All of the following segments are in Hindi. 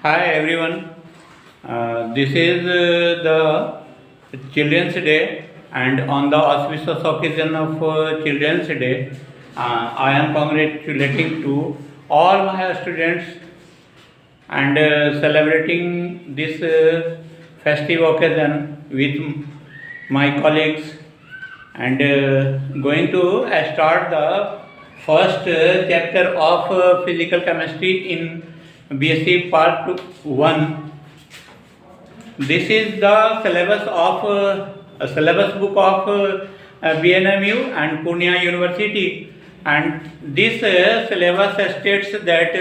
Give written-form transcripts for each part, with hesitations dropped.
Hi everyone. This is the Children's Day, and on the auspicious occasion of Children's Day, I am congratulating to all my students and celebrating this festive occasion with my colleagues and going to start the first chapter of physical chemistry in BSc Part 1. This is the syllabus of a syllabus book of BNMU and Pune University, and this syllabus states that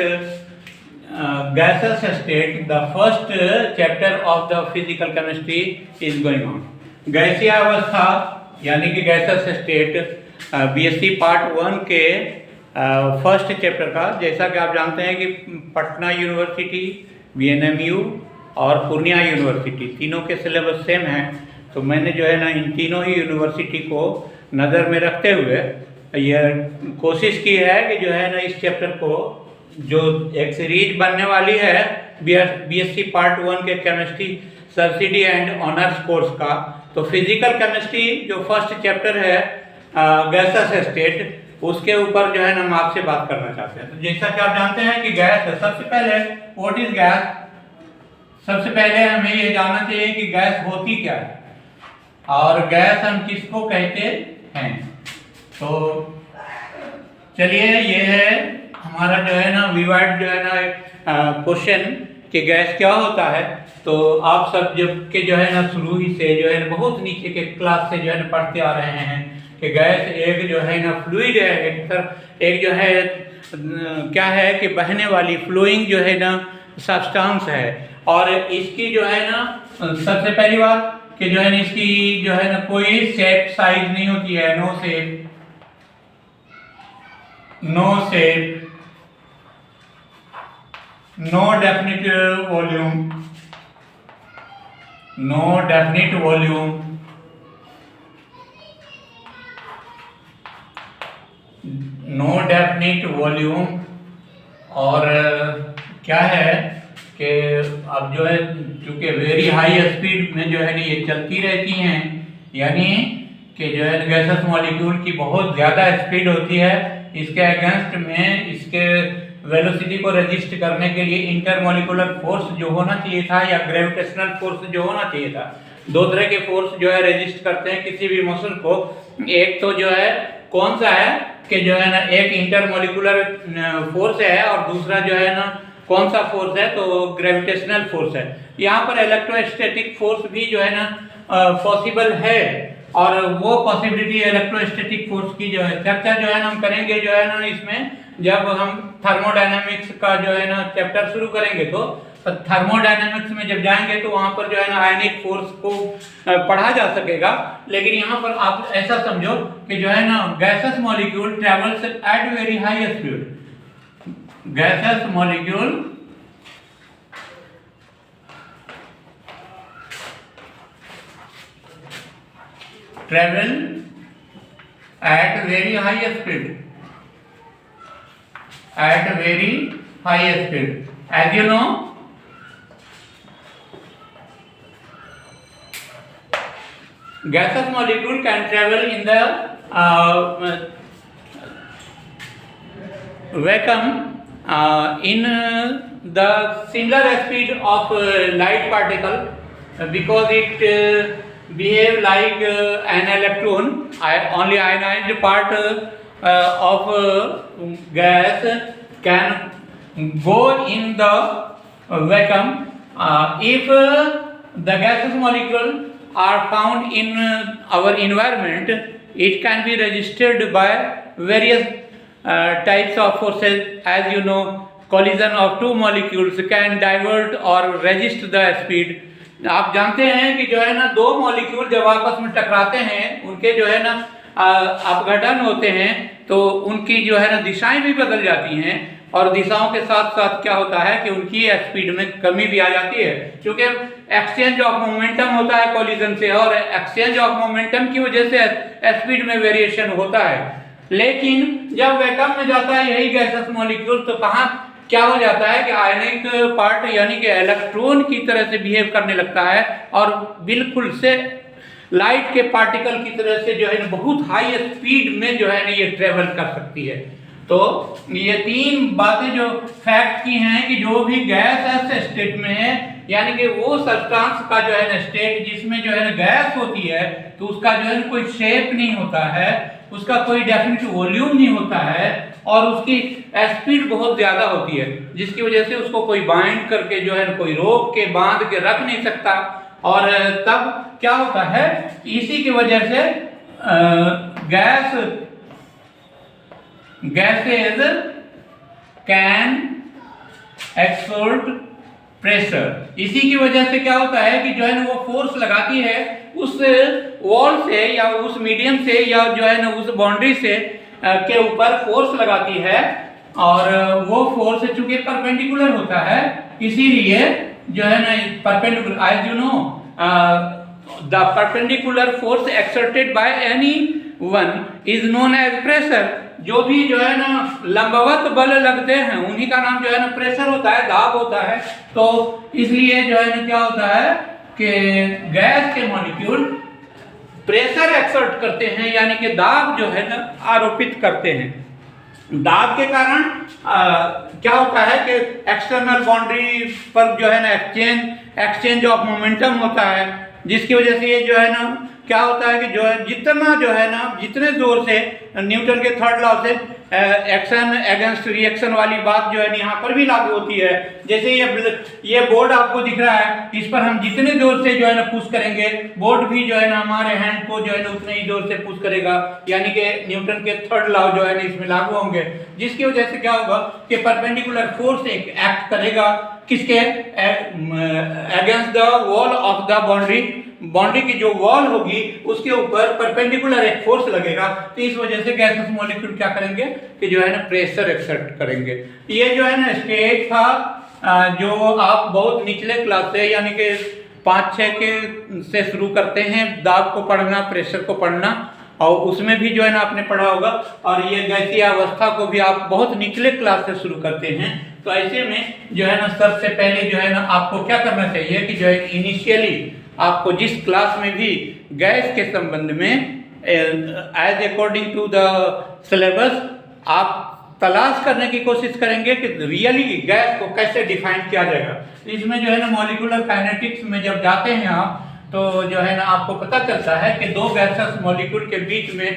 gaseous state, the first chapter of the physical chemistry is going on. गैसीय अवस्था यानी कि गैसेस स्टेट बीएससी पार्ट 1 के फर्स्ट चैप्टर का, जैसा कि आप जानते हैं कि पटना यूनिवर्सिटी, बीएनएमयू और पूर्णिया यूनिवर्सिटी तीनों के सिलेबस सेम हैं। तो मैंने जो है ना इन तीनों ही यूनिवर्सिटी को नज़र में रखते हुए यह कोशिश की है कि जो है ना इस चैप्टर को, जो एक सीरीज बनने वाली है बीएससी पार्ट 1 के chemistry subsidy and honours course का, तो फिजिकल केमिस्ट्री जो फर्स्ट चैप्टर है गैसेस स्टेट, उसके ऊपर जो है ना हम आपसे बात करना चाहते हैं। तो जैसा कि आप जानते हैं कि गैस, सबसे पहले व्हाट इज गैस, सबसे पहले हमें ये जानना चाहिए कि गैस होती क्या है और गैस हम किसको कहते हैं। तो चलिए, ये है हमारा जो है ना विवाद जो है ना क्वेश्चन कि गैस क्या होता है। तो आप सब जब के जो है ना शुरू ही से जो है ना बहुत नीचे के क्लास से जो है ना पढ़ते आ रहे हैं कि गैस एक जो है ना फ्लूइड है, एक जो है क्या है कि बहने वाली फ्लोइंग जो है ना सब्सटेंस है। और इसकी जो है ना सबसे पहली बात कि जो है ना इसकी जो है ना कोई शेप साइज नहीं होती है, no shape, no definite volume, और क्या है कि अब जो है चूंकि वेरी हाई स्पीड में जो है ना ये चलती रहती हैं, यानी कि जो है गैसेस मॉलिक्यूल की बहुत ज़्यादा स्पीड होती है। इसके अगेंस्ट में इसके वेलोसिटी को रजिस्ट करने के लिए इंटरमॉलिकुलर फोर्स जो होना चाहिए था या ग्रेविटेशनल फोर्स जो होना चाहिए था, दो तरह के फोर्स जो है रजिस्ट करते हैं किसी भी मोशन को। एक तो जो है कौन सा है कि जो है ना एक इंटरमॉलिकुलर फोर्स है और दूसरा जो है ना कौन सा फोर्स है, तो ग्रेविटेशनल फोर्स है। यहाँ पर इलेक्ट्रोस्टैटिक फोर्स भी जो है ना पॉसिबल है, और वो पॉसिबिलिटी इलेक्ट्रोस्टैटिक फोर्स की जो है चर्चा जो है ना हम करेंगे जो है ना इसमें, जब हम थर्मोडायनामिक्स का जो है ना चैप्टर शुरू करेंगे। तो थर्मोडायनामिक्स में जब जाएंगे तो वहां पर जो है ना आयनिक फोर्स को पढ़ा जा सकेगा। लेकिन यहाँ पर आप ऐसा समझो कि जो है ना gases molecule travels at very high speed, gases molecule travel at very high speed, as you know gaseous molecule can travel in the vacuum in the similar speed of light particle, because it behave like an electron. Only ionized part of gas can go in the vacuum. If the gaseous molecule are found in our environment, it can be registered by various types of forces. As you know, collision of two molecules can divert or resist the speed. आप जानते हैं कि जो है ना दो मॉलिक्यूल जब आपस में टकराते हैं, उनके जो है ना अपघटन होते हैं, तो उनकी जो है ना दिशाएं भी बदल जाती हैं, और दिशाओं के साथ साथ क्या होता है कि उनकी स्पीड में कमी भी आ जाती है, क्योंकि एक्सचेंज ऑफ मोमेंटम होता है कॉलिजन से, और एक्सचेंज ऑफ मोमेंटम की वजह से स्पीड में वेरिएशन होता है। लेकिन जब वैक्यूम में जाता है यही गैसेस मॉलिक्यूल, तो कहाँ क्या हो जाता है कि आयनिक पार्ट यानी कि इलेक्ट्रॉन की तरह से बिहेव करने लगता है और बिल्कुल से लाइट के पार्टिकल की तरह से जो है ना बहुत हाई स्पीड में जो है ना ये ट्रेवल कर सकती है। तो ये तीन बातें जो फैक्ट की हैं कि जो भी गैस ऐसे स्टेट में है यानी कि वो सब्सटेंस का जो है ना स्टेट जिसमें जो है ना गैस होती है तो उसका जो है ना कोई शेप नहीं होता है, उसका कोई डेफिनेट वॉल्यूम नहीं होता है और उसकी स्पीड बहुत ज्यादा होती है, जिसकी वजह से उसको कोई बाइंड करके जो है ना कोई रोक के बांध के रख नहीं सकता। और तब क्या होता है, इसी की वजह से गैसेज कैन एक्सर्ट प्रेशर। इसी की वजह से क्या होता है कि जो है ना वो फोर्स लगाती है उस वॉल से या उस मीडियम से या जो है ना उस बाउंड्री से के ऊपर फोर्स लगाती है और वो फोर्स चूंकि परपेंडिकुलर होता है इसीलिए जो है ना perpendicular as you know the perpendicular force exerted by any one is known as pressure. जो भी जो है ना लंबवत बल लगते हैं उन्हीं का नाम जो है ना प्रेशर होता है, दाब होता है। तो इसलिए जो है ना क्या होता है कि गैस के मॉलिक्यूल प्रेशर एक्सर्ट करते हैं यानी कि दाब जो है ना आरोपित करते हैं। दाब के कारण क्या होता है कि एक्सटर्नल बाउंड्री पर जो है ना एक्सचेंज ऑफ मोमेंटम होता है, जिसकी वजह से ये जो है ना क्या होता है कि जो है जितना जो है ना जितने जोर से न्यूटन के थर्ड लॉ से एक्शन अगेंस्ट रिएक्शन वाली बात जो है यहाँ पर भी लागू होती है। जैसे ये बोर्ड आपको दिख रहा है, इस पर हम जितने जोर से जो है ना पुश करेंगे बोर्ड भी जो है ना हमारे हैंड को जो है ना उतने ही जोर से पुश करेगा, यानी कि न्यूटन के थर्ड लॉ जो है ना इसमें लागू होंगे, जिसकी वजह से क्या होगा कि परपेंडिकुलर फोर्स एक एक्ट करेगा किसके against the wall of the boundary की जो वॉल होगी उसके ऊपर परपेंडिकुलर एक फोर्स लगेगा। तो इस वजह से गैसेस मॉलिक्यूल क्या करेंगे कि जो है ना प्रेशर एक्सर्ट करेंगे। ये जो है ना स्टेज था जो आप बहुत निचले क्लास से यानी कि 5-6 के से शुरू करते हैं दाब को पढ़ना, प्रेशर को पढ़ना, और उसमें भी जो है ना आपने पढ़ा होगा। और ये गैसीय अवस्था को भी आप बहुत निचले क्लास से शुरू करते हैं। तो ऐसे में जो है ना सबसे पहले जो है ना आपको क्या करना चाहिए कि जो है इनिशियली आपको जिस क्लास में भी गैस के संबंध में as according to the syllabus आप तलाश करने की कोशिश करेंगे कि रियली गैस को कैसे डिफाइन किया जाएगा। इसमें जो है ना मॉलिक्यूलर काइनेटिक्स में जब जाते हैं आप तो जो है ना आपको पता चलता है कि दो गैसेस मॉलिक्यूल के बीच में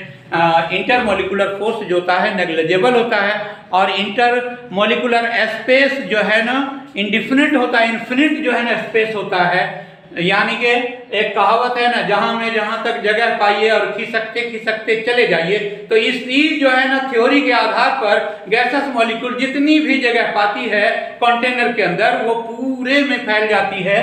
इंटर मॉलिक्यूलर फोर्स जो होता है नेग्लिजिबल होता है और इंटर मॉलिक्यूलर स्पेस जो है ना इंडिफिनिट होता है, इन्फिनिट जो है ना स्पेस होता है। यानी कि एक कहावत है ना, जहां तक जगह पाइए और खिसकते चले जाइए। तो इस जो है ना थ्योरी के आधार पर गैसेस मॉलिक्यूल जितनी भी जगह पाती है कंटेनर के अंदर वो पूरे में फैल जाती है।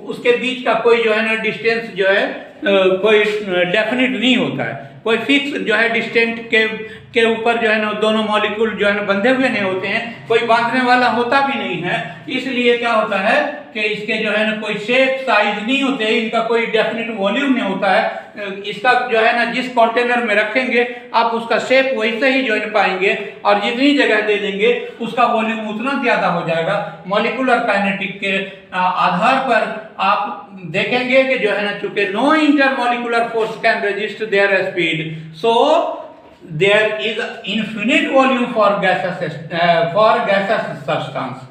उसके बीच का कोई जो है ना डिस्टेंस जो है कोई डेफिनिट नहीं होता है, कोई फिक्स जो है डिस्टेंस के ऊपर जो है ना दोनों मॉलिक्यूल जो है ना बंधे हुए नहीं होते हैं, कोई बांधने वाला होता भी नहीं है। इसलिए क्या होता है कि इसके जो है ना कोई शेप साइज नहीं होते, इनका कोई डेफिनेट वॉल्यूम नहीं होता है। इसका जो है ना जिस कंटेनर में रखेंगे आप उसका शेप वैसे ही जो है पाएंगे और जितनी जगह दे देंगे उसका वॉल्यूम उतना ज्यादा हो जाएगा। मॉलिक्यूलर काइनेटिक के आधार पर आप देखेंगे कि जो है ना चूंकि no intermolecular force can resist their speed, so there is infinite volume for gases substance.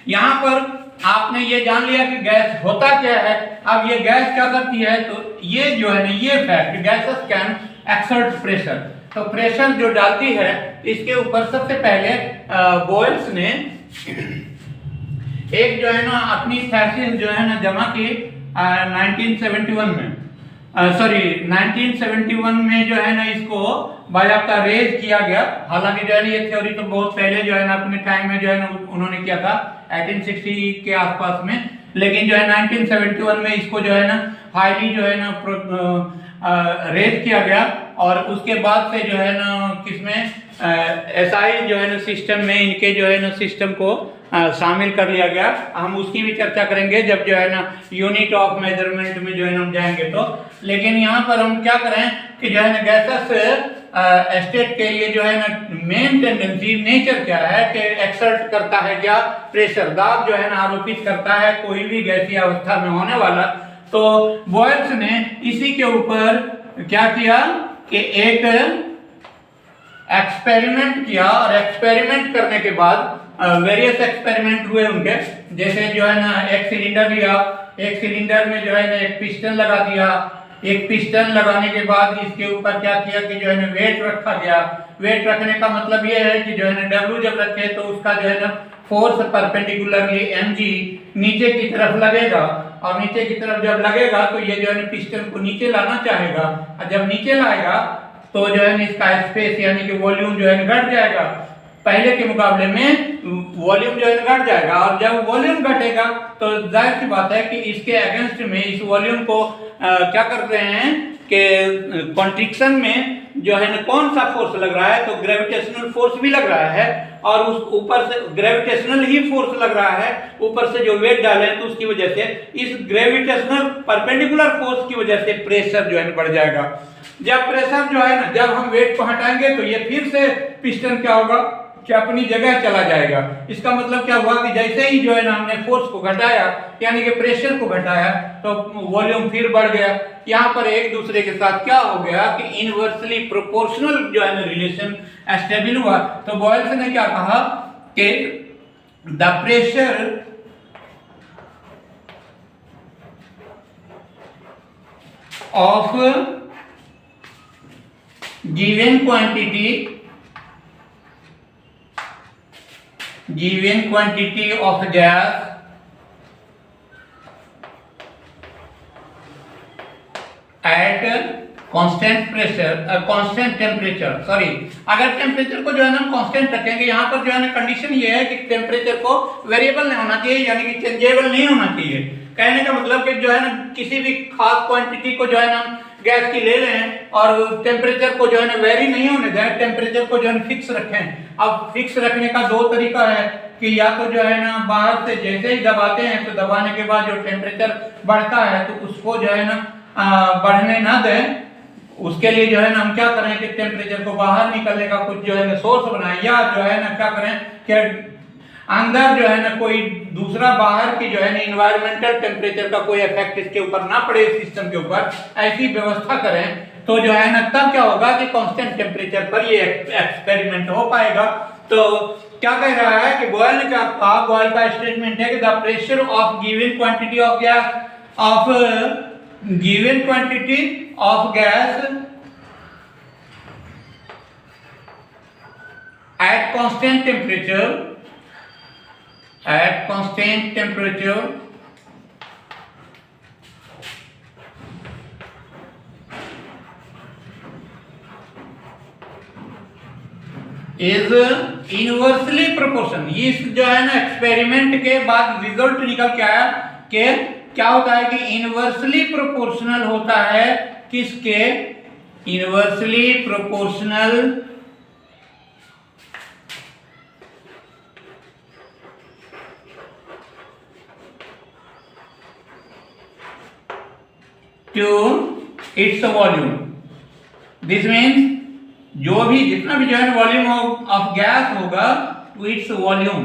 यहाँ पर आपने ये जान लिया कि गैस होता क्या है। अब ये गैस क्या करती है, तो ये जो है ना ये fact gases can exert pressure, तो प्रेशर जो डालती है इसके ऊपर सबसे पहले बॉयल्स ने एक जो है ना अपनी थीसिस जो है ना जमा की 1971 में, 1971 में जो है ना इसको बाकायदा रेज किया गया। हालांकि जो है ना ये थ्योरी तो बहुत पहले जो है ना अपने टाइम में जो है ना उन्होंने किया था 1860 के आसपास में, लेकिन जो है 1971 में इसको जो है ना हाईली जो है ना रेज किया गया और उसके बाद से जो है ना किसमें एसआई जो है ना सिस्टम में इनके जो है ना सिस्टम को शामिल कर लिया गया। हम उसकी भी चर्चा करेंगे जब जो है ना यूनिट ऑफ मेजरमेंट में जो है ना हम जाएंगे तो। लेकिन यहाँ पर हम क्या करें कि जो है ना गैसेस स्टेट के लिए जो है ना मेन टेंडेंसी नेचर क्या है कि एक्सर्ट करता है क्या, प्रेशर दाब जो है ना आरोपित करता है कोई भी गैसीय अवस्था में होने वाला। तो बॉयल्स ने इसी के ऊपर क्या किया कि एक एक्सपेरिमेंट किया, और एक्सपेरिमेंट करने के बाद वेरियस एक्सपेरिमेंट हुए उनके, जैसे जो है ना एक सिलेंडर लिया, एक सिलेंडर में जो है ना एक पिस्टन लगा दिया, एक पिस्टन लगाने के बाद इसके ऊपर क्या किया कि जो है ना वेट रखा गया। वेट रखने का मतलब ये है कि जो है ना डब्ल्यू जब रखे तो उसका जो है ना फोर्स परपेंडिकुलरली mg नीचे की तरफ लगेगा, और नीचे की तरफ जब लगेगा तो ये जो है ना पिस्टन को नीचे लाना चाहेगा, और जब नीचे लाएगा तो जो है ना इसका स्पेस यानी कि वॉल्यूम जो है ना घट जाएगा, पहले के मुकाबले में वॉल्यूम जो है घट जाएगा। और जब वॉल्यूम घटेगा तो जाहिर सी बात है कि इसके अगेंस्ट में इस वॉल्यूम को क्या करते हैं कि कॉन्ट्रिक्शन में जो है ना कौन सा फोर्स लग रहा है, तो ग्रेविटेशनल फोर्स भी लग रहा है, और उस ऊपर से ग्रेविटेशनल ही फोर्स लग रहा है, ऊपर से जो वेट डाले तो उसकी वजह से इस ग्रेविटेशनल परपेंडिकुलर फोर्स की वजह से प्रेशर जो है बढ़ जाएगा। जब प्रेशर जो है ना, जब हम वेट को हटाएंगे तो ये फिर से पिस्टन क्या होगा कि अपनी जगह चला जाएगा। इसका मतलब क्या हुआ कि जैसे ही जो है ना हमने फोर्स को घटाया यानी कि प्रेशर को घटाया तो वॉल्यूम फिर बढ़ गया। यहाँ पर एक दूसरे के साथ क्या हो गया कि इनवर्सली प्रोपोर्शनल जो है ना रिलेशन एस्टेब्लिश हुआ। तो बॉयल्स ने क्या कहा कि the pressure of given quantity of gas at constant pressure constant temperature, sorry अगर टेम्परेचर को जो है ना कांस्टेंट रखेंगे, यहाँ पर जो है ना कंडीशन ये है कि टेम्परेचर को वेरिएबल नहीं होना चाहिए यानी कि चेंजेबल नहीं होना चाहिए। कहने का मतलब कि जो है ना किसी भी खास क्वांटिटी को जो है ना गैस की ले लें और टेम्परेचर को जो है ना वेरी नहीं होने दें, टेम्परेचर को जो है फिक्स रखें। अब फिक्स रखने का दो तरीका है कि या तो जो है ना बाहर से जैसे ही दबाते हैं तो दबाने के बाद जो टेम्परेचर बढ़ता है तो उसको जो है ना बढ़ने ना दें। उसके लिए जो है ना हम क्या करें कि टेम्परेचर को बाहर निकलने का कुछ जो है ना सोर्स बनाएं, या जो है ना क्या करें कि अंदर जो है ना कोई दूसरा बाहर की जो है ना इन्वायरमेंटल टेम्परेचर का कोई इफेक्ट इसके ऊपर ना पड़े सिस्टम के ऊपर, ऐसी व्यवस्था करें तो जो है ना तब क्या होगा कि कांस्टेंट टेम्परेचर पर ये एक्सपेरिमेंट हो पाएगा। तो क्या कह रहा है कि बॉयल ने क्या कहा, बॉयल का स्टेटमेंट है कि the pressure of given quantity of gas given quantity of gas at constant temperature is inversely proportional। इस जो है ना एक्सपेरिमेंट के बाद रिजल्ट निकल के आया कि क्या होता है कि इनवर्सली प्रोपोर्शनल होता है किसके, inversely proportional to its volume. This means जो भी जितना भी जो है वॉल्यूम ऑफ गैस होगा टू इट्स वॉल्यूम,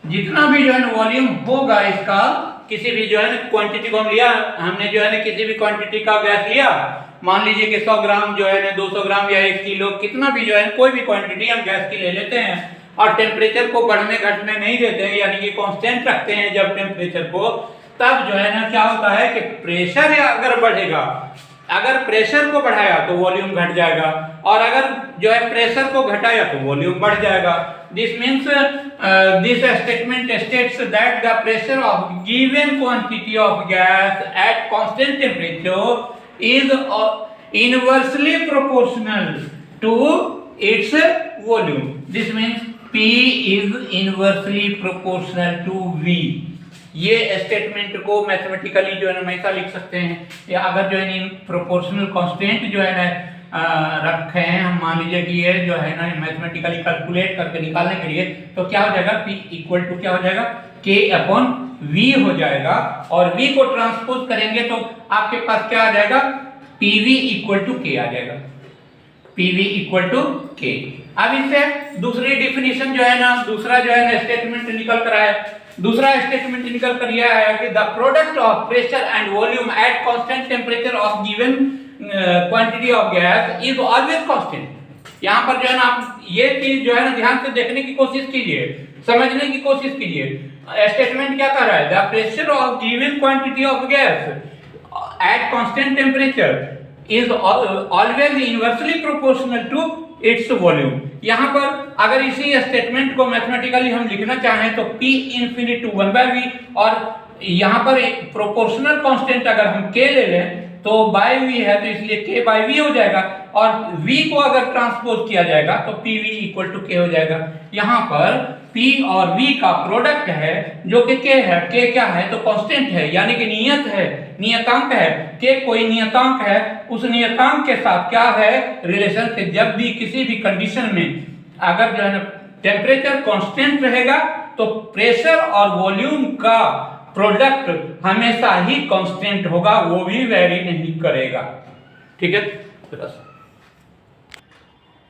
जितना भी जो है वॉल्यूम होगा इसका, किसी भी जो है ना क्वांटिटी को हम लिया, हमने जो है ना किसी भी क्वांटिटी का गैस लिया, मान लीजिए कि 100 ग्राम जो है ना 200 ग्राम या 1 किलो, कितना भी जो है कोई भी क्वांटिटी हम गैस की ले लेते हैं और टेम्परेचर को बढ़ने घटने नहीं देते हैं यानी कि कांस्टेंट रखते हैं जब टेम्परेचर को, तब जो है ना क्या होता है कि प्रेशर अगर बढ़ेगा, अगर प्रेशर को बढ़ाया तो वॉल्यूम घट जाएगा, और अगर जो है प्रेशर को घटाया तो वॉल्यूम बढ़ जाएगा। This means this statement states that the pressure of given quantity of gas at constant temperature is inversely proportional to its volume. This means P is inversely proportional to V। ये स्टेटमेंट को मैथमेटिकली जो है ना हमेशा लिख सकते हैं, या अगर जो है प्रोपोर्शनल कांस्टेंट जो है ना रखे हैं, हम मान लीजिए कि ये जो है ना मैथमेटिकली कैलकुलेट करके निकालने के लिए, तो क्या हो जाएगा P इक्वल टू क्या हो जाएगा K अपॉन V हो जाएगा, और V को ट्रांसपोज करेंगे तो आपके पास क्या आ जाएगा PV इक्वल टू K आ जाएगा। PV equal to K। अब इससे दूसरी डिफिनीशन जो है ना, दूसरा जो है ना स्टेटमेंट निकल कर आया। दूसरा स्टेटमेंट निकल कर यह आया कि the product of pressure and volume at constant temperature of given quantity of gas is always constant. यहाँ पर जो है ना आप ये चीज जो है ना ध्यान से देखने की कोशिश कीजिए, समझने की कोशिश कीजिए। स्टेटमेंट क्या कर रहा है? The pressure of given quantity of gas at constant temperature is always inversely proportional to its volume। यहाँ पर अगर इसी स्टेटमेंट को मैथमेटिकली हम लिखना चाहें तो P infinity to 1/v, और यहाँ पर प्रोपोर्शनल कांस्टेंट अगर हम K ले लें तो बाय V है तो इसलिए K बाय V हो जाएगा, और V को अगर ट्रांसपोज किया जाएगा तो PV इक्वल टू K हो जाएगा। यहाँ पर P और V का प्रोडक्ट है जो कि K है। K क्या है? तो कांस्टेंट है, यानी कि नियत है, नियतांक है। K कोई नियतांक है, उस नियतांक के साथ क्या है रिलेशन से, जब भी किसी भी कंडीशन में अगर जो है ना टेम्परेचर कांस्टेंट रहेगा तो प्रेशर और वॉल्यूम का प्रोडक्ट हमेशा ही कांस्टेंट होगा, वो भी वेरी नहीं करेगा। ठीक है,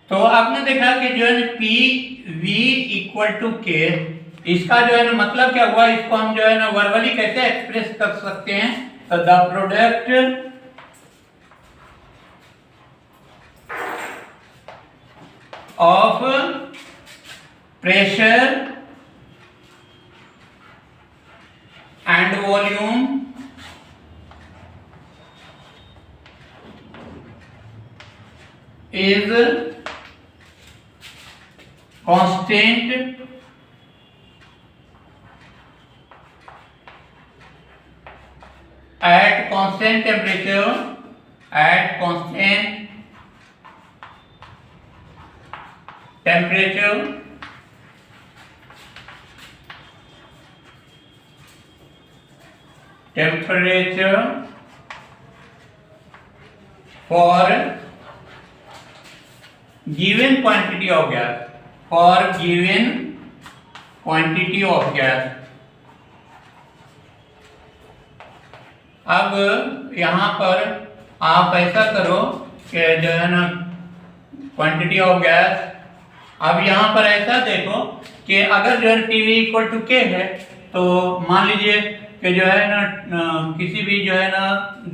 तो आपने देखा कि जो है पी वी इक्वल टू के, इसका जो है ना मतलब क्या हुआ, इसको हम जो है ना वर्बली कैसे एक्सप्रेस कर सकते हैं? तो the product of pressure and volume is constant at constant temperature, at constant temperature for given quantity of gas, for given quantity of gas। अब यहाँ पर आप ऐसा करो कि जो है ना क्वांटिटी ऑफ गैस, अब यहाँ पर ऐसा देखो कि अगर जो है PV इक्वल टू K है तो मान लीजिए कि जो है ना किसी भी जो है ना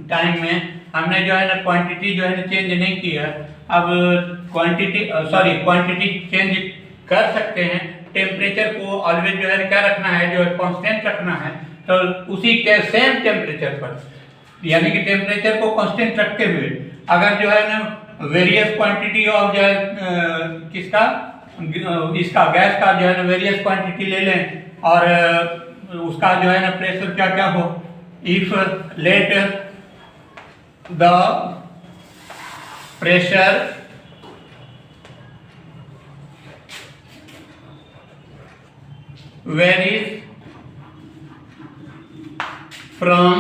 टाइम में हमने जो है ना क्वांटिटी जो है ना चेंज नहीं किया। अब क्वांटिटी चेंज कर सकते हैं, टेम्परेचर को ऑलवेज जो है क्या रखना है, जो है कांस्टेंट रखना है। तो उसी के सेम टेम्परेचर पर, यानी कि टेम्परेचर को कांस्टेंट रखते हुए अगर जो है ना वेरियस क्वांटिटी ऑफ जो है किसका, इसका गैस का जो है ना वेरियस क्वांटिटी ले लें और उसका जो है ना प्रेशर क्या क्या हो, if let the pressure varies from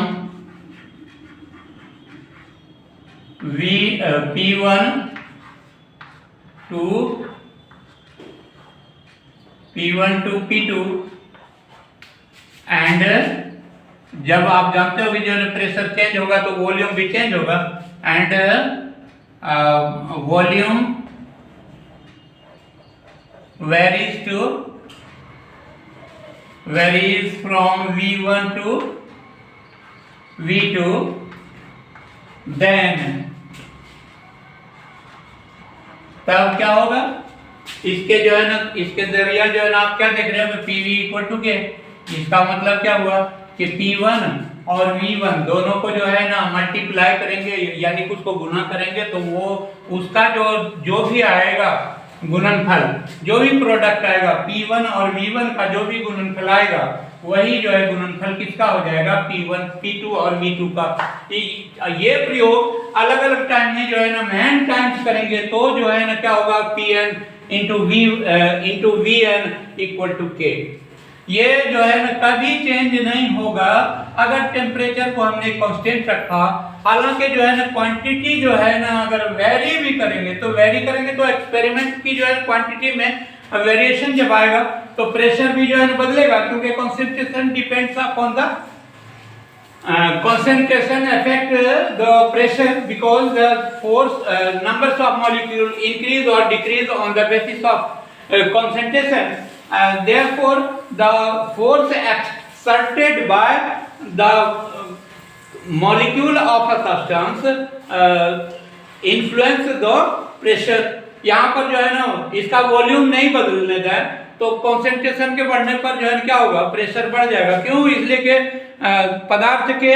P1 to P2 and जब आप जानते हो कि जो प्रेशर चेंज होगा तो वॉल्यूम भी चेंज होगा, and volume varies from V1 to V2, then तब क्या होगा, इसके जो है ना इसके जरिया जो है ना आप क्या देख रहे हो PV इक्वल टू के, इसका मतलब क्या हुआ कि P1 और V1 दोनों को जो है ना मल्टीप्लाई करेंगे, यानी कि उसको गुना करेंगे तो वो उसका जो भी आएगा गुणनफल, जो भी प्रोडक्ट आएगा P1 और V1 का जो भी गुणनफल आएगा वही जो है गुणनफल किसका हो जाएगा, P1 P2 और V2 का। ये प्रयोग अलग अलग टाइम में जो है ना मैन टाइम्स करेंगे तो जो है ना क्या होगा, Pn into Vn equal to K। ये जो है ना कभी चेंज नहीं होगा अगर टेम्परेचर को हमने कांस्टेंट रखा। हालांकि जो है ना क्वांटिटी जो है ना अगर वेरी भी करेंगे तो एक्सपेरिमेंट की जो है क्वांटिटी में वेरिएशन जब आएगा तो प्रेशर भी जो है ना बदलेगा, क्योंकि concentration depends upon the concentration affect the pressure because the force numbers of molecules increase or decrease on the basis of concentration. Therefore, the force exerted by the molecule of a substance influence the pressure. यहाँ पर जो है ना इसका वॉल्यूम नहीं बदलने जाए तो कंसंट्रेशन के बढ़ने पर जो है क्या होगा, प्रेशर बढ़ जाएगा। क्यों? इसलिए कि पदार्थ के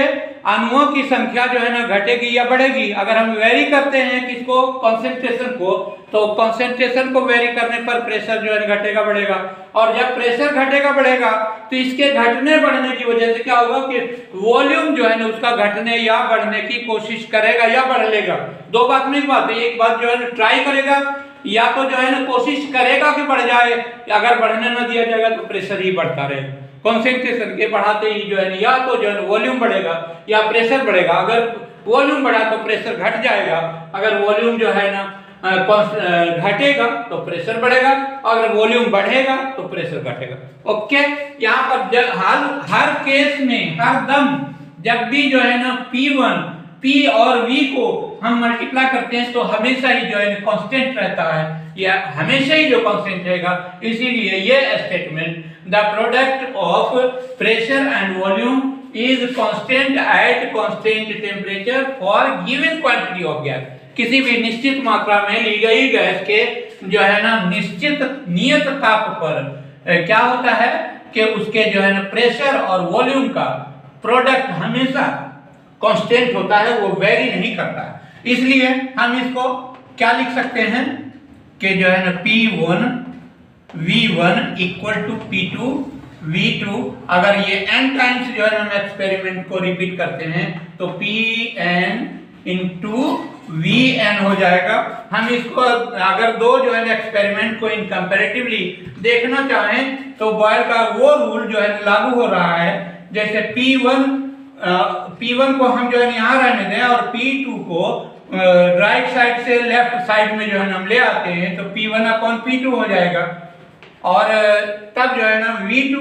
अणुओं की संख्या जो है ना घटेगी या बढ़ेगी। अगर हम वेरी करते हैं किसको, कंसंट्रेशन को, तो कंसंट्रेशन को वेरी करने पर प्रेशर जो है घटेगा बढ़ेगा। और जब प्रेशर घटेगा बढ़ेगा तो इसके घटने बढ़ने की वजह से क्या होगा कि वॉल्यूम जो है ना उसका घटने या बढ़ने की कोशिश करेगा या बढ़ लेगा। दो बात नहीं बात है, एक बात जो है ना ट्राई करेगा या तो जो है ना कोशिश करेगा कि बढ़ जाए, अगर बढ़ने ना दिया जाएगा तो प्रेशर ही बढ़ता रहेगा। कंसंट्रेशन के बढ़ाते ही जो है ना या तो जो है वॉल्यूम बढ़ेगा या प्रेशर बढ़ेगा। अगर वॉल्यूम बढ़ा तो प्रेशर घट जाएगा, अगर वॉल्यूम जो है ना घटेगा तो प्रेशर बढ़ेगा, अगर वॉल्यूम बढ़ेगा तो प्रेशर घटेगा। ओके, यहाँ पर हर केस में हर दम जब भी जो है ना P1 P और V को हम मल्टीप्लाई करते हैं तो हमेशा ही जो है कांस्टेंट रहता है, या हमेशा ही जो कांस्टेंट रहेगा। इसीलिए ये statement the product of pressure and volume is constant eight constant temperature for given quantity of gas. किसी भी निश्चित मात्रा में ली गई गैस के जो है ना निश्चित नियत ताप पर क्या होता है कि उसके जो है ना प्रेशर और वॉल्यूम का प्रोडक्ट हमेशा कांस्टेंट होता है, वो वेरी नहीं करता है। इसलिए हम इसको क्या लिख सकते हैं कि जो है ना P1 V1 equal to P2 V2। अगर ये n टाइम्स जो है ना हम एक्सपेरिमेंट को रिपीट करते हैं तो Pn इंटू Vn हो जाएगा। हम इसको अगर दो जो है एक्सपेरिमेंट को इन कंपैरेटिवली देखना चाहें तो बॉयल का वो रूल जो है लागू हो रहा है। जैसे P1 को हम जो है यहाँ रहने दें और P2 को राइट साइड से लेफ्ट साइड में जो है हम ले आते हैं तो P1 अपॉन P2 हो जाएगा। और तब जो है ना V2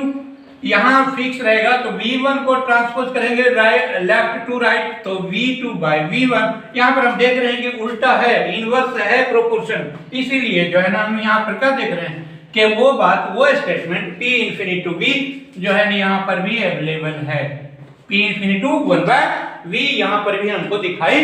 यहाँ फिक्स रहेगा तो V1 को ट्रांसपोज करेंगे लेफ्ट टू राइट तो V2 बाय V1। यहाँ पर हम देख रहे हैं कि उल्टा है, इनवर्स है प्रोपोर्शन। इसीलिए जो है ना हम यहाँ पर क्या देख रहे हैं कि वो बात वो statement P infinity to V जो है ना यहाँ पर भी अवेलेबल है। P infinity to 1 by V यहाँ पर भी हमको दिखाई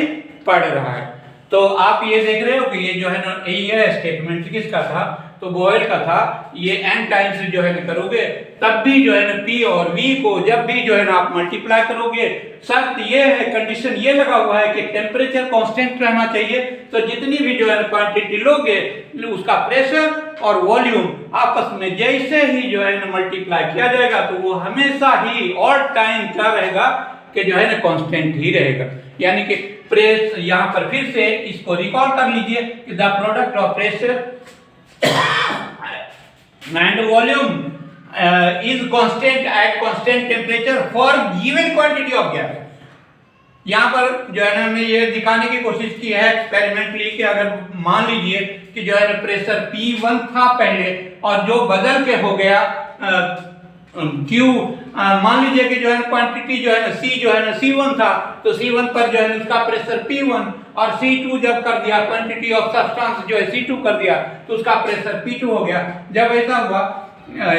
पड़ रहा है। तो आप ये देख रहे हो कि ये जो है ना ये स्टेटमेंट किसका था, तो बॉयल का था। ये n टाइम्स जो है ना करोगे तब भी जो है ना P और V को जब भी जो है ना आप मल्टीप्लाई करोगे, शर्त ये है, कंडीशन ये लगा हुआ है कि टेम्परेचर कांस्टेंट रहना चाहिए। तो जितनी भी जो है ना क्वांटिटी लोगे उसका प्रेशर और वॉल्यूम आपस में जैसे ही जो है ना मल्टीप्लाई किया जाएगा तो वो हमेशा ही ऑल टाइम क्या रहेगा कि जो है ना कांस्टेंट ही रहेगा। यानी कि प्रेस यहाँ पर फिर से इसको रिकॉल कर लीजिए कि the product of pressure and volume is constant at constant temperature for given quantity of gas। यहाँ पर जो है ना हमने ये दिखाने की कोशिश की है एक्सपेरिमेंटली कि अगर मान लीजिए कि जो है ना प्रेशर P1 था पहले और जो बदल के हो गया Q, मान लीजिए कि जो है क्वांटिटी जो है ना C जो है ना C1 था तो C1 पर जो है उसका प्रेशर P1 और C2 जब कर दिया क्वांटिटी ऑफ सब्सटेंस जो है C2 कर दिया तो उसका प्रेशर P2 हो गया। जब ऐसा हुआ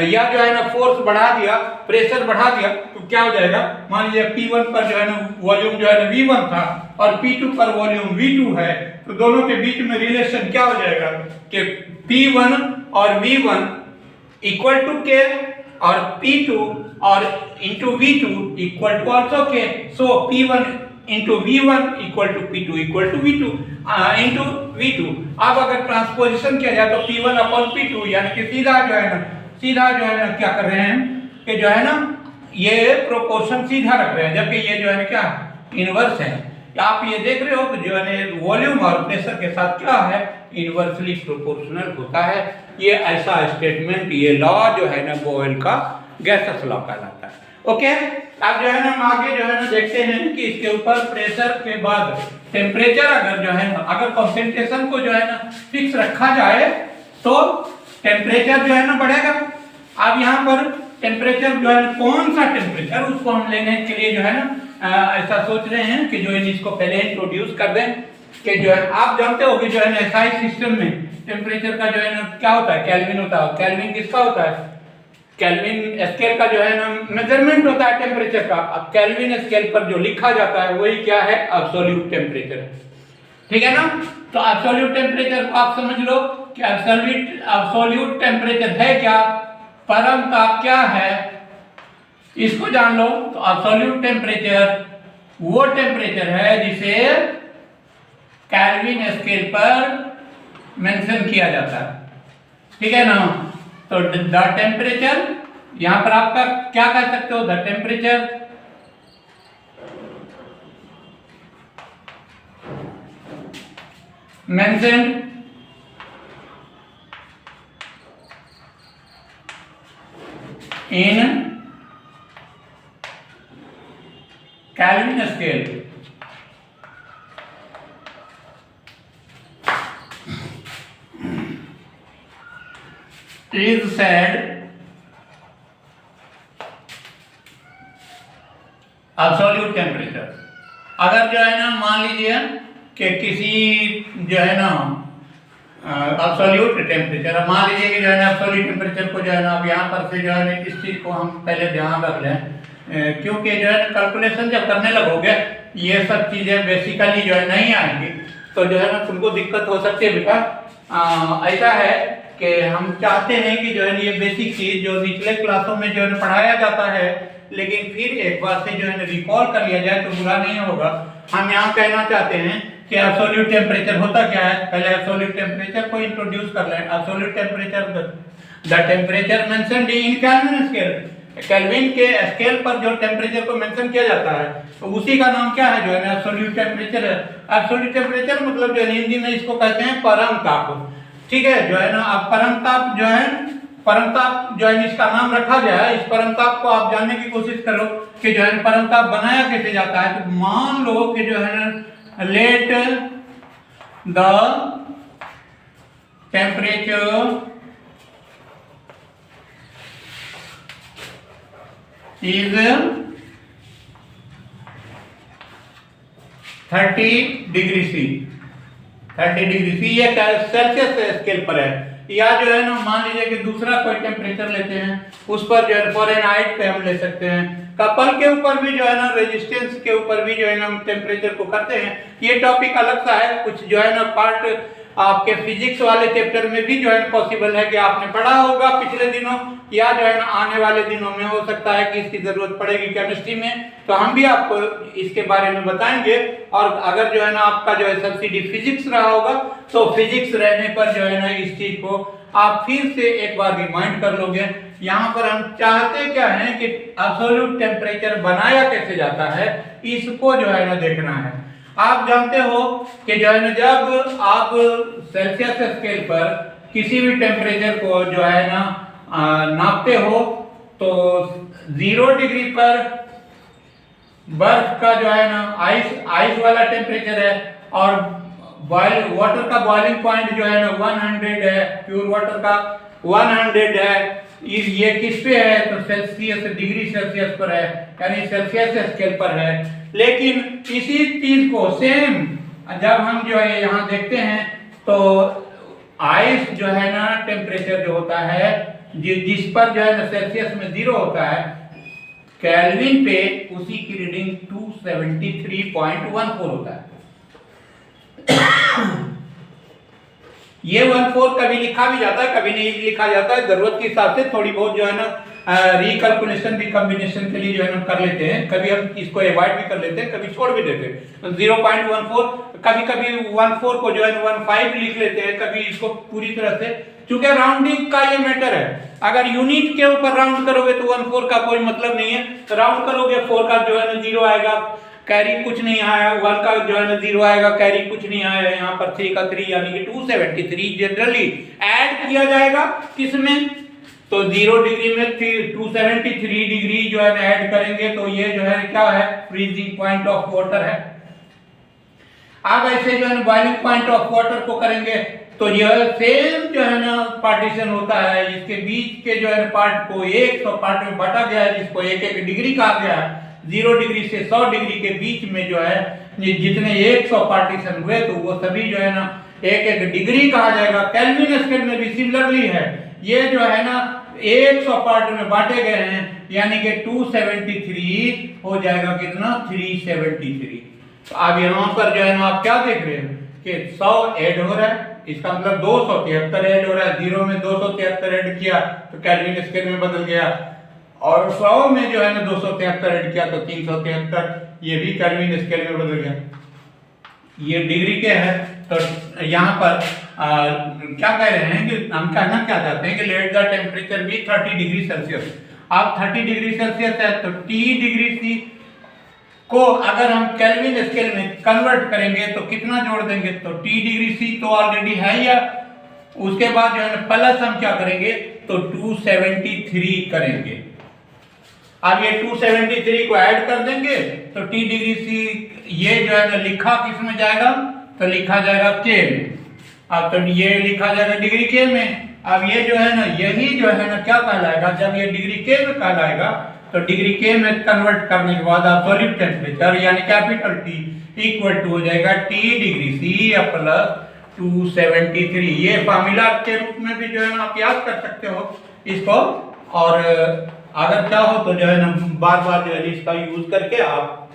या जो है ना फोर्स बढ़ा दिया, प्रेशर बढ़ा दिया तो क्या हो जाएगा, मान लीजिए P1 पर जो है ना वॉल्यूम जो है ना V1 था और P2 पर वॉल्यूम V2 है तो दोनों के बीच में रिलेशन क्या हो जाएगा कि P1 और V1 इक्वल टू K और P2 और into V2 equal to also K। So P1 into V1 equal to P2 equal to V2 into V2। अब अगर ट्रांसपोजिशन किया जाए तो P1 अपॉन P2 यानी कि सीधा जो है ना क्या कर रहे हैं कि जो है ना ये प्रोपोर्शन सीधा रख रहे हैं, जबकि ये जो है ना क्या इनवर्स है। आप ये देख रहे हो कि जो है वॉल्यूम और प्रेशर के साथ क्या है इनवर्सली प्रोपोर्शनल होता है। ये ऐसा स्टेटमेंट, ये लॉ जो है ना बॉयल का गैसेस लॉ कहलाता है। ओके, अब जो है ना हम आगे जो है ना देखते हैं कि इसके ऊपर प्रेशर के बाद टेम्परेचर अगर जो है ना अगर कंसंट्रेशन को जो है ना फिक्स रखा जाए तो टेम्परेचर जो है ना बढ़ेगा। अब यहाँ पर टेम्परेचर जो है कौन सा टेम्परेचर उसको हम लेने के लिए जो है ना ऐसा सोच रहे हैं कि जो है इसको पहले इंट्रोड्यूस कर दें कि जो है आप जानते हो कि जो है एसआई सिस्टम में टेम्परेचर का जो है ना क्या होता है, केल्विन होता है। केल्विन किसका होता है? केल्विन स्केल का जो है ना मेजरमेंट होता है टेम्परेचर का। अब केल्विन स्केल पर जो लिखा जाता है वही क्या है? Absolute temperature. ठीक है ना? तो एब्सोल्यूट टेम्परेचर को आप समझ लो कि एब्सोल्यूट टेम्परेचर है क्या, परम ताप क्या है, इसको जान लो। तो एब्सोल्यूट टेम्परेचर वो टेम्परेचर है जिसे केल्विन स्केल पर मेंशन किया जाता है। ठीक है ना? तो द टेम्परेचर, यहां पर आपका क्या कह सकते हो? The temperature mentioned in Kelvin scale is said absolute temperature। अगर जो है ना मान लीजिए कि किसी जो है ना एब्सोल्यूट टेम्परेचर, मान लीजिए कि जो है ना एब्सोल्यूट टेम्परेचर को जो है ना अब यहाँ पर से जो है ना इस चीज़ को हम पहले ध्यान रख लें, क्योंकि जो है कैलकुलेशन जब करने लगोगे ये सब चीज़ें बेसिकली जो है नहीं आएंगी तो जो है ना तुमको दिक्कत हो सकती है बेटा। ऐसा है कि हम चाहते हैं कि जो है ये बेसिक चीज़ जो निचले क्लासों में जो है पढ़ाया जाता है लेकिन फिर एक बार से जो है रिकॉल कर लिया जाए तो बुरा नहीं होगा। हम यहाँ कहना चाहते हैं कि एब्सोल्यूट टेम्परेचर होता क्या है। पहले एब्सोल्यूट टेम्परेचर को इंट्रोड्यूस कर लें। Absolute temperature the temperature mentioned in kelvin scale, kelvin के स्केल पर जो टेम्परेचर को मेंशन किया जाता है तो उसी का नाम क्या है? जो है एब्सोल्यूट टेम्परेचर है। एब्सोल्यूट टेम्परेचर मतलब जो है हिंदी में इसको कहते हैं परम ताप। ठीक है, जो है ना अब परम ताप जो है, परम ताप जो है इसका नाम रखा गया है। इस परम ताप को आप जानने की कोशिश करो कि जो है परम ताप बनाया कैसे जाता है। तो मान लो कि जो है let the temperature is 30 degree C। 30 degree C ये सेल्सियस स्केल पर है। या जो है ना मान लीजिए कि दूसरा कोई टेम्परेचर लेते हैं उस पर जो है फ़ारेनहाइट पे हम ले सकते हैं। कपल के ऊपर भी जो है ना रेजिस्टेंस के ऊपर भी जो है ना हम टेम्परेचर को करते हैं। ये टॉपिक अलग सा है, कुछ जो है ना पार्ट आपके फिजिक्स वाले चैप्टर में भी जो है पॉसिबल है कि आपने पढ़ा होगा पिछले दिनों या जो है ना आने वाले दिनों में हो सकता है कि इसकी जरूरत पड़ेगी केमिस्ट्री में, तो हम भी आपको इसके बारे में बताएंगे। और अगर जो है ना आपका जो है सब्सिडी फिजिक्स रहा होगा तो फिजिक्स रहने पर जो है ना इस चीज को आप फिर से एक बार रिमाइंड कर लोगे। यहाँ पर हम चाहते क्या है कि एब्सोल्यूट टेम्परेचर बनाया कैसे जाता है इसको जो है ना देखना है। आप जानते हो कि जो है ना जब आप सेल्सियस स्केल पर किसी भी टेम्परेचर को जो है ना नापते हो तो 0 डिग्री पर बर्फ का जो है ना आइस वाला टेम्परेचर है और वाटर का बॉइलिंग पॉइंट जो है ना 100 है, प्योर वाटर का 100 है। ये किस पे है? तो सेल्सियस, डिग्री सेल्सियस पर है, यानी सेल्सियस स्केल पर है। लेकिन इसी चीज को सेम जब हम जो है यहाँ देखते हैं तो आइस जो है ना टेम्परेचर जो होता है जिस पर जो है ना सेल्सियस में 0 होता है, केल्विन पे उसी की रीडिंग 273.14 होता है। ये 14 कभी लिखा भी जाता है कभी नहीं लिखा जाता है, जरूरत के हिसाब से थोड़ी बहुत जो है ना रिकैलकुलेशन भी कॉम्बिनेशन के लिए जो है ना कर लेते हैं। कभी हम इसको अवॉइड भी कर लेते हैं, कभी छोड़ भी देते हैं। 0.14 कभी कभी 14 को जो है 15 लिख लेते हैं, कभी इसको पूरी तरह से, क्योंकि राउंडिंग का ये मैटर है। अगर यूनिट के ऊपर राउंड करोगे तो 14 का कोई मतलब नहीं है, राउंड करोगे 4 का जो है ना 0 आएगा, कैरी कुछ नहीं आया, 1 का जो है ना 0 आएगा, कैरी कुछ नहीं आया, यहाँ पर 3 का 3 यानी कि 273 जनरली ऐड किया जाएगा किसमें? तो 0 डिग्री में 273 डिग्री जो है ना ऐड करेंगे तो ये जो है क्या है? फ्रीजिंग पॉइंट ऑफ वाटर है। अब ऐसे जो है ना बॉइलिंग पॉइंट ऑफ वाटर को करेंगे तो यह सेम जो है ना पार्टीशन होता है, इसके बीच के जो है पार्ट को 100 पार्ट में बांटा गया है जिसको 1-1 डिग्री कहा गया है। 0 डिग्री से 100 डिग्री के बीच में जो है ये जितने 100 पार्टीशन हुए तो वो सभी जो है ना एक एक डिग्री कहा जाएगा। केल्विन स्केल में भी सिमिलरली है, ये जो है ना 100 पार्ट में बांटे गए हैं, यानी कि 273 हो जाएगा कितना 373। तो अब यहाँ पर जो है ना आप क्या देख रहे हैं कि 100 ऐड हो रहा है, इसका मतलब 273 ऐड हो रहा है। 0 में 273 ऐड किया तो केल्विन स्केल में बदल गया, और 100 में जो है ना 273 ऐड किया तो 373, ये भी केल्विन स्केल में बदल गया। ये डिग्री के है, तो यहाँ पर क्या कह रहे हैं कि हम कहना क्या चाहते हैं कि लेट द टेम्परेचर भी 30 डिग्री सेल्सियस। अब 30 डिग्री सेल्सियस है तो T डिग्री C को अगर हम केल्विन स्केल में कन्वर्ट करेंगे तो कितना जोड़ देंगे, तो T डिग्री C तो ऑलरेडी है या, उसके बाद जो है ना प्लस हम क्या करेंगे तो 273 करेंगे। अब ये 273 को ऐड कर देंगे तो T डिग्री C ये जो है ना लिखा किस में जाएगा, तो लिखा जाएगा K में। अब तो ये लिखा जाएगा डिग्री K में। अब ये जो है ना यही जो है ना क्या कहलाएगा, जब ये डिग्री K में कहलाएगा तो डिग्री K में कन्वर्ट करने के बाद एब्सोल्यूट टेम्परेचर यानी कैपिटल T इक्वल टू हो जाएगा T डिग्री C प्लस 273। ये फार्मूला के रूप में भी जो है ना आप याद कर सकते हो इसको, और अगर चाहो तो जो है ना बार बार जो है इसका यूज करके आप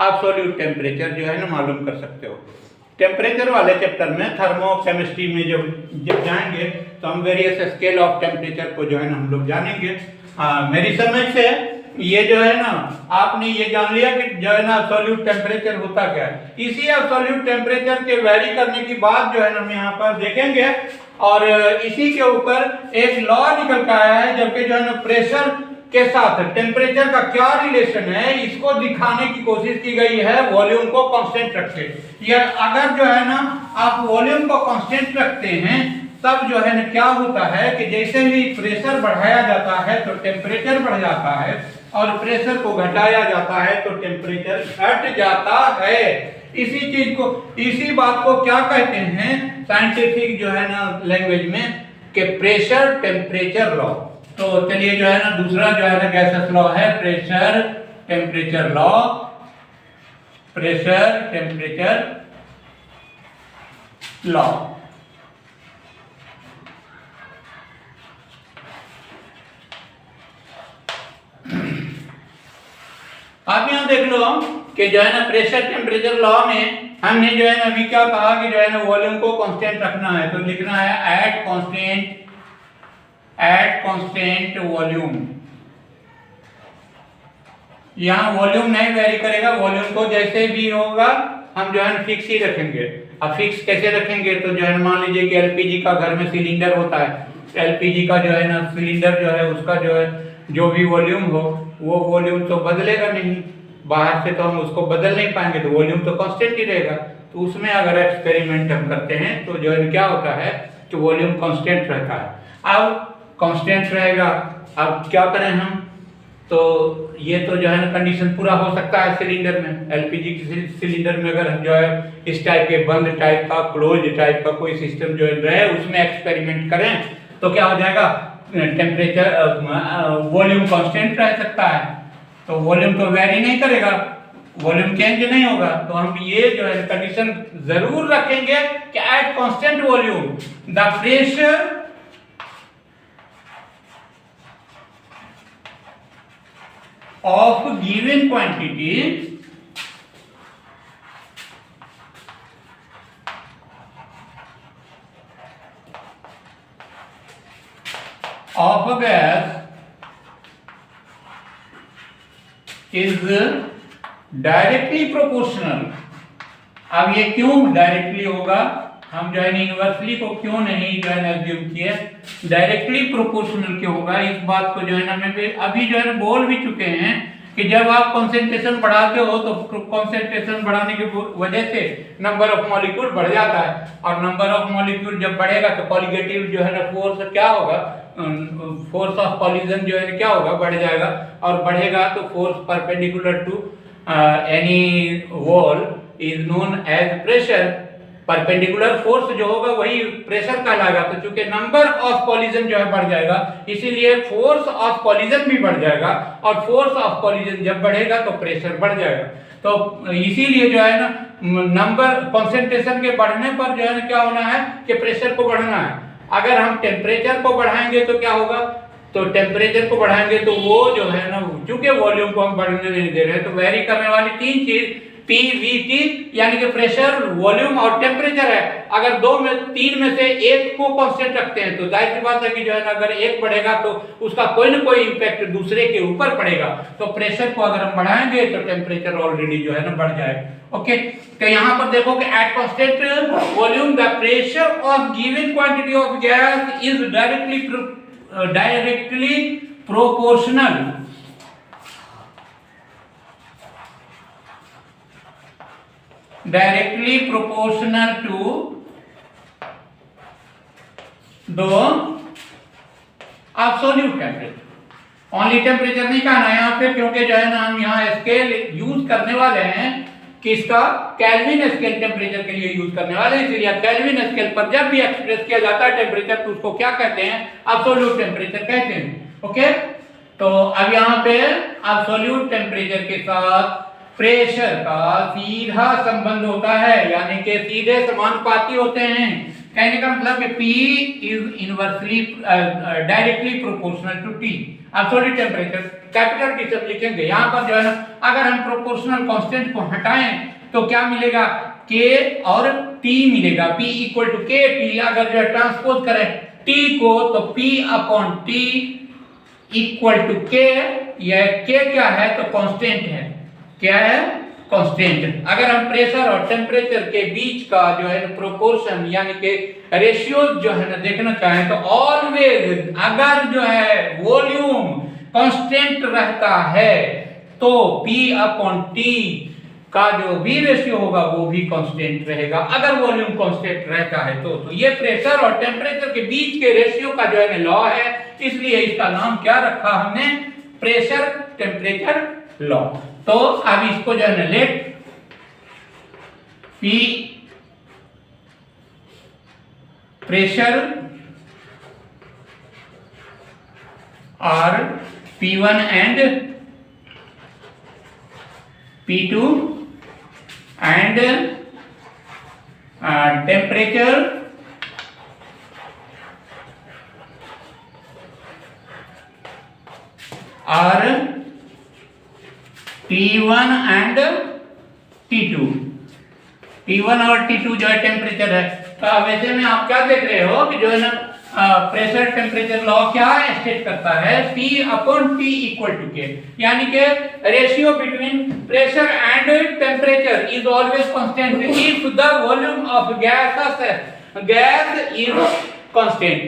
एब्सोल्यूट टेम्परेचर जो है ना मालूम कर सकते हो। टेम्परेचर वाले चैप्टर में थर्मोकेमिस्ट्री में जब जाएंगे तो हम वेरियस स्केल ऑफ टेम्परेचर को जो है ना हम लोग जानेंगे। मेरी समझ से ये जो है ना आपने ये जान लिया कि जो है ना एब्सोल्यूट टेम्परेचर होता क्या है। इसी एब्सोल्यूट टेम्परेचर के वैरी करने की बात जो है ना हम यहाँ पर देखेंगे, और इसी के ऊपर एक लॉ निकल कर आया है, जबकि जो है ना प्रेशर के साथ टेम्परेचर का क्या रिलेशन है इसको दिखाने की कोशिश की गई है वॉल्यूम को कांस्टेंट रख के। या अगर जो है ना आप वॉल्यूम को कांस्टेंट रखते हैं तब जो है ना क्या होता है कि जैसे ही प्रेशर बढ़ाया जाता है तो टेम्परेचर बढ़ जाता है, और प्रेशर को घटाया जाता है तो टेम्परेचर घट जाता है। इसी चीज को, इसी बात को क्या कहते हैं साइंटिफिक जो है ना लैंग्वेज में कि प्रेशर टेम्परेचर लॉ। तो चलिए जो है ना दूसरा जो है ना गैसेस लॉ है pressure temperature law. Pressure temperature law आप यहां देख लो कि जो है ना प्रेशर टेम्परेचर लॉ में हमने जो है ना अभी क्या कहा कि जो है ना वॉल्यूम को कांस्टेंट रखना है, तो लिखना है एट कांस्टेंट वॉल्यूम। यहाँ वॉल्यूम नहीं वेरी करेगा, वॉल्यूम को जैसे भी होगा हम जो है फिक्स ही रखेंगे। अब फिक्स कैसे रखेंगे, तो जो है मान लीजिए कि एलपीजी का घर में सिलेंडर होता है, एलपीजी का जो है ना सिलेंडर जो है उसका जो है जो भी वॉल्यूम हो वो वॉल्यूम तो बदलेगा नहीं, बाहर से तो हम उसको बदल नहीं पाएंगे, तो वॉल्यूम तो कांस्टेंट ही रहेगा। तो उसमें अगर एक्सपेरिमेंट हम करते हैं तो जो है क्या होता है कि वॉल्यूम कांस्टेंट रहता है। अब कांस्टेंट रहेगा, अब क्या करें हम, तो ये तो जो है ना कंडीशन पूरा हो सकता है सिलेंडर में, एलपीजी की सिलेंडर में अगर हम जो है इस टाइप के बंद टाइप का क्लोज टाइप का कोई सिस्टम जो है रहे उसमें एक्सपेरिमेंट करें तो क्या हो जाएगा, टेम्परेचर वॉल्यूम कांस्टेंट रह सकता है, तो वॉल्यूम तो वेरी नहीं करेगा, वॉल्यूम चेंज नहीं होगा। तो हम ये जो है कंडीशन जरूर रखेंगे कि at constant volume the pressure of given quantity of a gas is directly proportional। अब ये क्यों डायरेक्टली होगा, हम जो है इनवर्सली को क्यों नहीं जो है एज्यूम किए, डायरेक्टली प्रोपोर्शनल क्यों होगा, इस बात को जो है ना मैं अभी जो है बोल भी चुके हैं कि जब आप कंसंट्रेशन बढ़ाते हो तो कंसंट्रेशन बढ़ाने की वजह से नंबर ऑफ मॉलिक्यूल बढ़ जाता है, और नंबर ऑफ मॉलिक्यूल जब बढ़ेगा तो कॉलिगेटिव जो है ना फोर्स क्या होगा, फोर्स ऑफ कॉलिजन जो है क्या होगा, बढ़ जाएगा, और बढ़ेगा तो force perpendicular to any wall is known as pressure. Perpendicular force जो होगा वही प्रेशर कहलाएगा। तो चूंकि नंबर ऑफ कॉलिजन जो है बढ़ जाएगा, इसीलिए फोर्स ऑफ कॉलिजन भी बढ़ जाएगा, और फोर्स ऑफ कॉलिजन जब बढ़ेगा तो प्रेशर बढ़ जाएगा। तो इसीलिए जो है ना नंबर कंसंट्रेशन के बढ़ने पर जो है ना क्या होना है कि प्रेशर को बढ़ना है। अगर हम टेम्परेचर को बढ़ाएंगे तो क्या होगा, तो टेम्परेचर को बढ़ाएंगे तो वो जो है ना, चूंकि वॉल्यूम को हम बढ़ने नहीं दे रहे हैं, तो वेरी करने वाली तीन चीज PVT यानी कि प्रेशर, वॉल्यूम और टेम्परेचर है। अगर तीन में से एक को कांस्टेंट रखते हैं तो जाहिर सी बात है कि जो है ना अगर एक बढ़ेगा तो उसका कोई ना कोई इंपैक्ट दूसरे के ऊपर पड़ेगा। तो प्रेशर को अगर हम बढ़ाएंगे तो टेम्परेचर ऑलरेडी जो है ना बढ़ जाएगा। ओके, तो यहाँ पर देखो कि at constant volume the pressure of given quantity of gas is directly proportional to the absolute temperature। Only temperature नहीं कहना है यहाँ पे, क्योंकि जो है ना हम यहाँ स्केल यूज करने वाले हैं किसका, केल्विन स्केल टेम्परेचर के लिए यूज करने वाले हैं। इसलिए केल्विन स्केल पर जब भी एक्सप्रेस किया जाता है टेम्परेचर तो उसको क्या कहते हैं, एब्सोल्यूट टेम्परेचर कहते हैं। ओके, तो अब यहाँ पे एब्सोल्यूट टेम्परेचर के साथ प्रेशर का सीधा संबंध होता है, यानी कि सीधे समानुपाती होते हैं। कहने का मतलब कि P is inversely directly proportional to T। Absolute temperature capital T से लिखेंगे। यहाँ पर जो है ना अगर हम प्रोपोर्शनल कांस्टेंट को हटाएं तो क्या मिलेगा, K और T मिलेगा। P equal to K T। अगर जो है ट्रांसपोज करें T को तो P upon T equal to K। यह K क्या है, तो कांस्टेंट है। क्या है, कांस्टेंट। अगर हम प्रेशर और टेम्परेचर के बीच का जो है प्रोपोर्शन यानी कि रेशियो जो है ना देखना चाहें तो ऑलवेज अगर जो है वॉल्यूम कांस्टेंट रहता है तो P अपॉन T का जो भी रेशियो होगा वो भी कांस्टेंट रहेगा। अगर वॉल्यूम कांस्टेंट रहता है तो ये प्रेशर और टेम्परेचर के बीच के रेशियो का जो है लॉ है, इसलिए इसका नाम क्या रखा हमने, प्रेशर टेम्परेचर लॉ। तो अब इसको जो है ना लेट P प्रेशर और P1 and P2 and temperature और T1 एंड T2। T1 और T2 जो है टेम्परेचर है। तो वैसे में आप क्या देख रहे हो कि जो है ना प्रेशर टेम्परेचर लॉ क्या स्टेट करता है, P upon T equal to K, यानी कि ratio between pressure and temperature is always constant if the volume of gas is constant.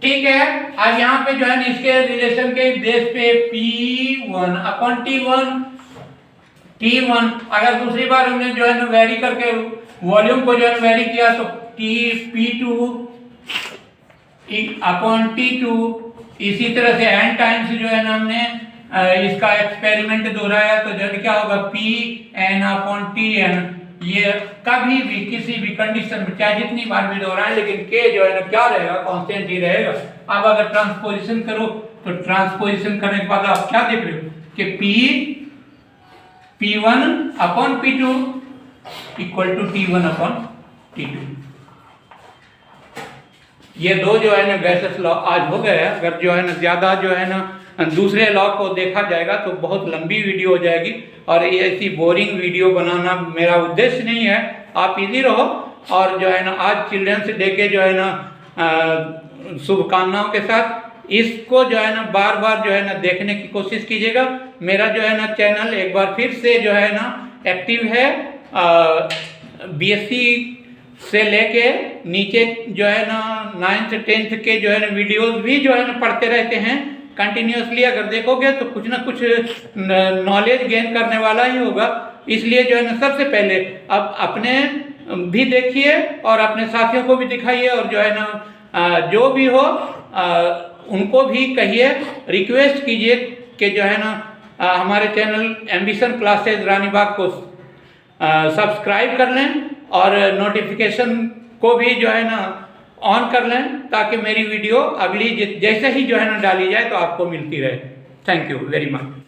ठीक है, अब यहाँ पे जो है इसके रिलेशन के बेस पे P1 अपॉन T1 अगर दूसरी बार हमने जो है ना वेरी करके वॉल्यूम को जो है वेरी किया तो P2 अपॉन T2। इसी तरह से n टाइम्स जो है ना हमने इसका एक्सपेरिमेंट दोहराया तो जो क्या होगा Pn अपॉन Tn। ये कभी भी किसी भी कंडीशन में चाहे जितनी बार भी दोहराएं लेकिन K जो है ना क्या रहेगा, कांस्टेंट ही रहेगा। अब अगर ट्रांसपोजिशन करो तो ट्रांसपोजिशन करने के बाद आप क्या देख रहे हो कि P1 upon P2 equal to T1 upon T2। ये दो जो है ना गैसेस लॉ आज हो गए। अगर जो है ना ज्यादा जो है ना दूसरे लॉ को देखा जाएगा तो बहुत लंबी वीडियो हो जाएगी और ये ऐसी बोरिंग वीडियो बनाना मेरा उद्देश्य नहीं है। आप इजी रहो और जो है ना आज चिल्ड्रंस डे के जो है ना शुभकामनाओं के साथ इसको जो है ना बार बार जो है ना देखने की कोशिश कीजिएगा। मेरा जो है ना चैनल एक बार फिर से जो है ना एक्टिव है। BSc से लेके नीचे जो है ना 9th 10th के जो है ना वीडियोस भी जो है ना पढ़ते रहते हैं कंटिन्यूसली। अगर देखोगे तो कुछ ना कुछ नॉलेज गेन करने वाला ही होगा। इसलिए जो है ना सबसे पहले अब अपने भी देखिए और अपने साथियों को भी दिखाइए और जो है ना जो भी हो उनको भी कहिए, रिक्वेस्ट कीजिए कि जो है ना हमारे चैनल एम्बिशन क्लासेज रानीबाग को सब्सक्राइब कर लें और नोटिफिकेशन को भी जो है ना ऑन कर लें, ताकि मेरी वीडियो अगली जैसे ही जो है ना डाली जाए तो आपको मिलती रहे। Thank you very much.